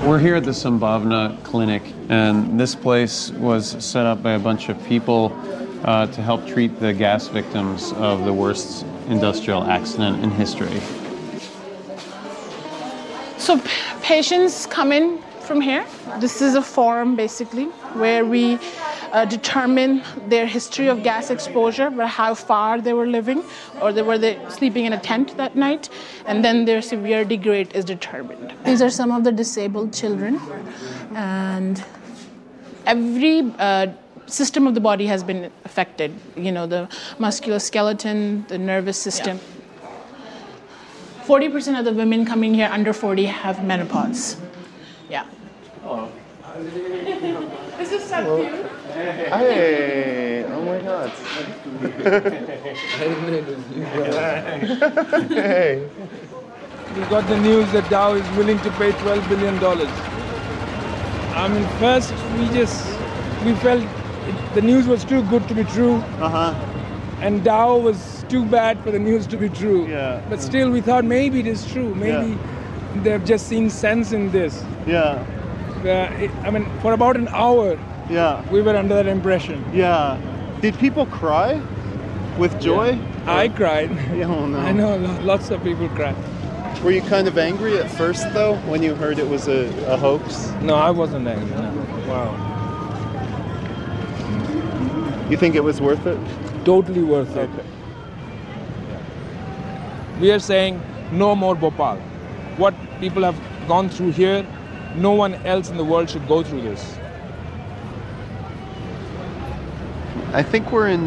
We're here at the Sambhavna Clinic, and this place was set up by a bunch of people to help treat the gas victims of the worst industrial accident in history. So patients come in from here. This is a forum, basically, where we determine their history of gas exposure, how far they were living, or were they sleeping in a tent that night, and then their severity grade is determined. These are some of the disabled children, and every system of the body has been affected. You know, the musculoskeleton, the nervous system. 40% of the women coming here under 40 have menopause. Yeah. Oh. This is so cute. Hey, oh my God. Hey. We got the news that Dow is willing to pay $12 billion. I mean, first we felt the news was too good to be true. And Dow was too bad for the news to be true. Yeah. But still we thought maybe it is true. Maybe they've just seen sense in this. Yeah. I mean, for about an hour, we were under that impression. Yeah. Did people cry with joy? Yeah. I cried. Oh, no. I know lots of people cried. Were you kind of angry at first, though, when you heard it was a hoax? No, I wasn't angry. No. Wow. You think it was worth it? Totally worth it. Okay. We are saying no more Bhopal. What people have gone through here, no one else in the world should go through this. I think we're in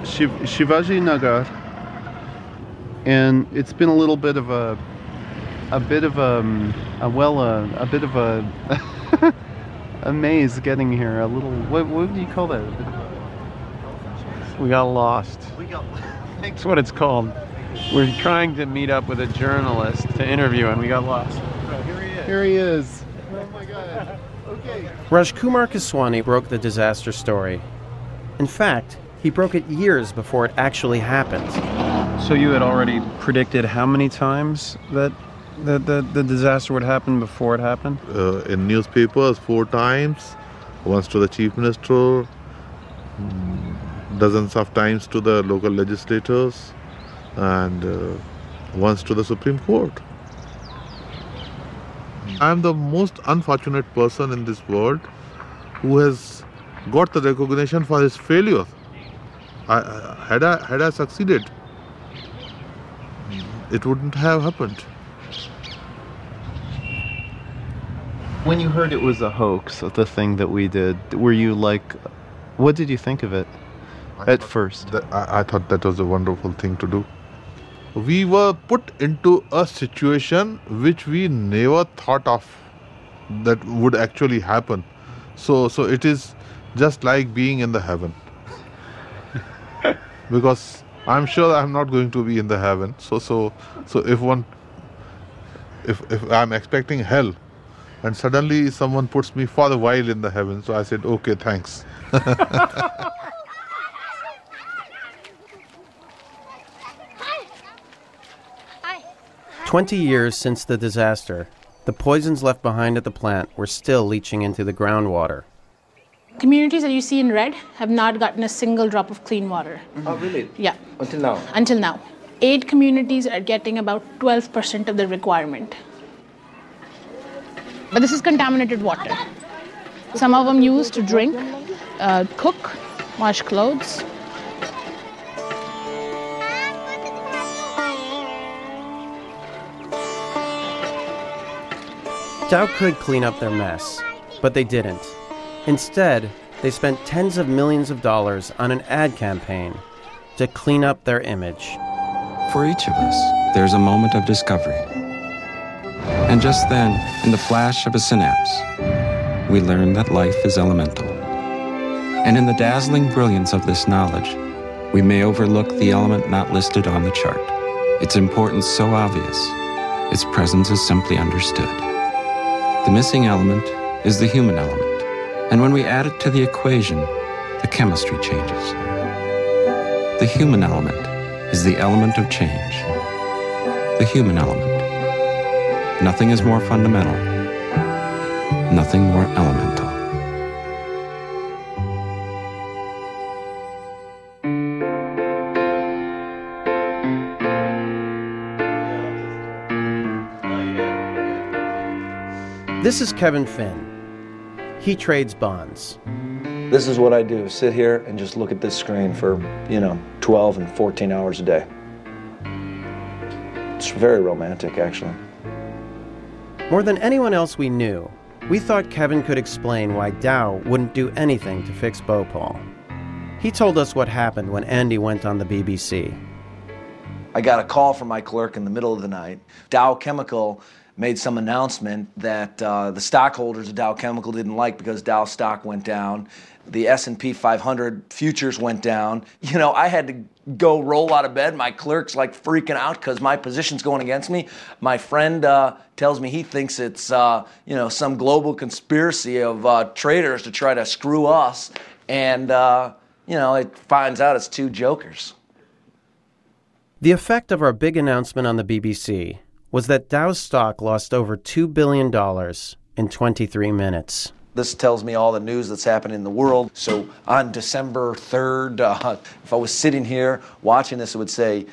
Shivaji Nagar, and it's been a little bit of a a maze getting here. A little, what do you call that? We got lost. That's what it's called. We're trying to meet up with a journalist to interview, and we got lost. Here he is. Oh my God. Okay. Rajkumar Keswani broke the disaster story. In fact, he broke it years before it actually happened. So you had already predicted how many times that the disaster would happen before it happened? In newspapers 4 times, once to the chief minister, dozens of times to the local legislators, and once to the Supreme Court. I am the most unfortunate person in this world who has got the recognition for his failure. Had I succeeded, it wouldn't have happened. When you heard it was a hoax, the thing that we did, were you like, what did you think of it at first? I thought that was a wonderful thing to do. We were put into a situation which we never thought of that would actually happen. So it is just like being in the heaven. Because I'm sure I'm not going to be in the heaven. So if I'm expecting hell, and suddenly someone puts me for a while in the heaven, so I said, okay, thanks. 20 years since the disaster, the poisons left behind at the plant were still leaching into the groundwater. Communities that you see in red have not gotten a single drop of clean water. Oh, really? Yeah. Until now? Until now. 8 communities are getting about 12% of the requirement. But this is contaminated water. Some of them used to drink, cook, wash clothes. Dow could clean up their mess, but they didn't. Instead, they spent tens of millions of dollars on an ad campaign to clean up their image. For each of us, there's a moment of discovery. And just then, in the flash of a synapse, we learn that life is elemental. And in the dazzling brilliance of this knowledge, we may overlook the element not listed on the chart. Its importance so obvious, its presence is simply understood. The missing element is the human element, and when we add it to the equation, the chemistry changes. The human element is the element of change. The human element. Nothing is more fundamental nothing more elemental. This is Kevin Finn. He trades bonds. This is what I do, sit here and just look at this screen for, 12 and 14 hours a day. It's very romantic, actually. More than anyone else we knew, we thought Kevin could explain why Dow wouldn't do anything to fix Bhopal. He told us what happened when Andy went on the BBC. I got a call from my clerk in the middle of the night. Dow Chemical made some announcement that the stockholders of Dow Chemical didn't like because Dow stock went down. The S&P 500 futures went down. I had to go roll out of bed. My clerk's like freaking out because my position's going against me. My friend tells me he thinks it's some global conspiracy of traders to try to screw us. And, it finds out it's two jokers. The effect of our big announcement on the BBC was that Dow's stock lost over $2 billion in 23 minutes. This tells me all the news that's happening in the world. So on December 3rd, if I was sitting here watching this, it would say,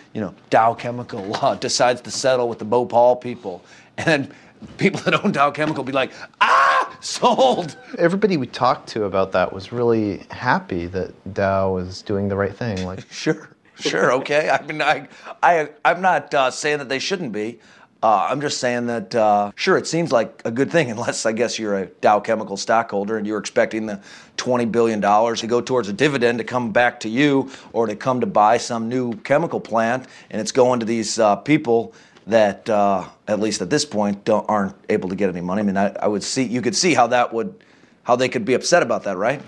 Dow Chemical decides to settle with the Bhopal people. And then people that own Dow Chemical be like, sold! Everybody we talked to about that was really happy that Dow was doing the right thing. Sure, okay. I mean, I'm not saying that they shouldn't be. I'm just saying that, sure, it seems like a good thing, unless I guess you're a Dow Chemical stockholder and you're expecting the $20 billion to go towards a dividend to come back to you or to come to buy some new chemical plant, and it's going to these people that, at least at this point, aren't able to get any money. I mean, you could see how they could be upset about that, right?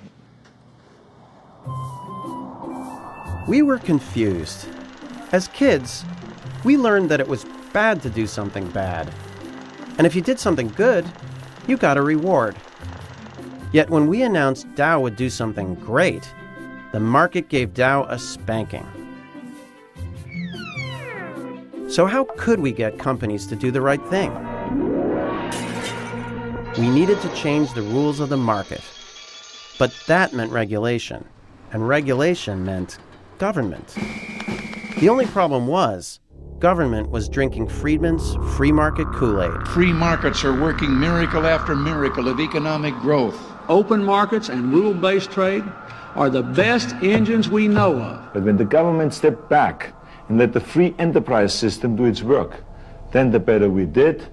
We were confused. As kids, we learned that it was bad to do something bad. And if you did something good, you got a reward. Yet when we announced Dow would do something great, the market gave Dow a spanking. So how could we get companies to do the right thing? We needed to change the rules of the market. But that meant regulation, and regulation meant government. The only problem was, government was drinking Friedman's free market Kool-Aid. Free markets are working miracle after miracle of economic growth. Open markets and rule-based trade are the best engines we know of. But when the government stepped back and let the free enterprise system do its work, then the better we did,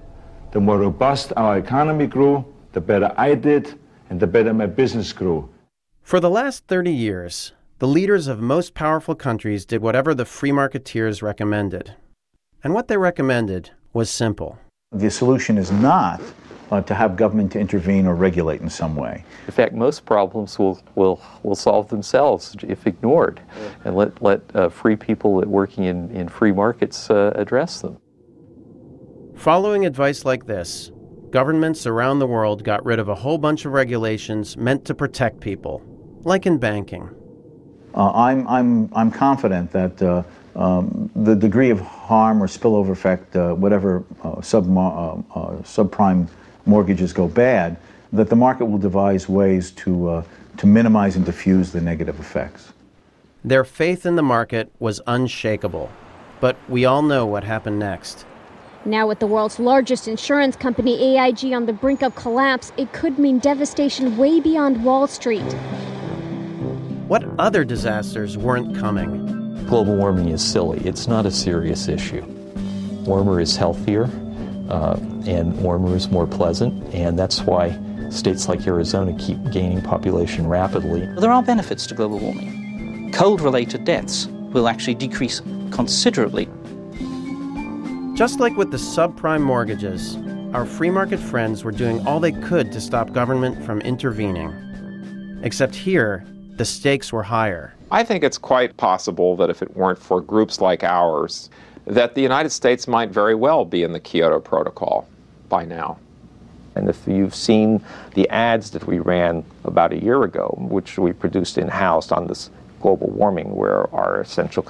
the more robust our economy grew, the better I did, and the better my business grew. For the last 30 years, the leaders of most powerful countries did whatever the free marketeers recommended. And what they recommended was simple. The solution is not to have government to intervene or regulate in some way. In fact, most problems will solve themselves if ignored, and let free people working in free markets address them. Following advice like this, governments around the world got rid of a whole bunch of regulations meant to protect people, like in banking. I'm confident that the degree of harm or spillover effect, whatever subprime mortgages go bad, that the market will devise ways to minimize and diffuse the negative effects. Their faith in the market was unshakable, but we all know what happened next. Now with the world's largest insurance company, AIG, on the brink of collapse, it could mean devastation way beyond Wall Street. What other disasters weren't coming? Global warming is silly. It's not a serious issue. Warmer is healthier, and warmer is more pleasant, and that's why states like Arizona keep gaining population rapidly. There are benefits to global warming. Cold-related deaths will actually decrease considerably. Just like with the subprime mortgages, our free market friends were doing all they could to stop government from intervening. Except here, the stakes were higher. I think it's quite possible that if it weren't for groups like ours, that the United States might very well be in the Kyoto Protocol by now. And if you've seen the ads that we ran about a year ago, which we produced in-house on this global warming, where our essential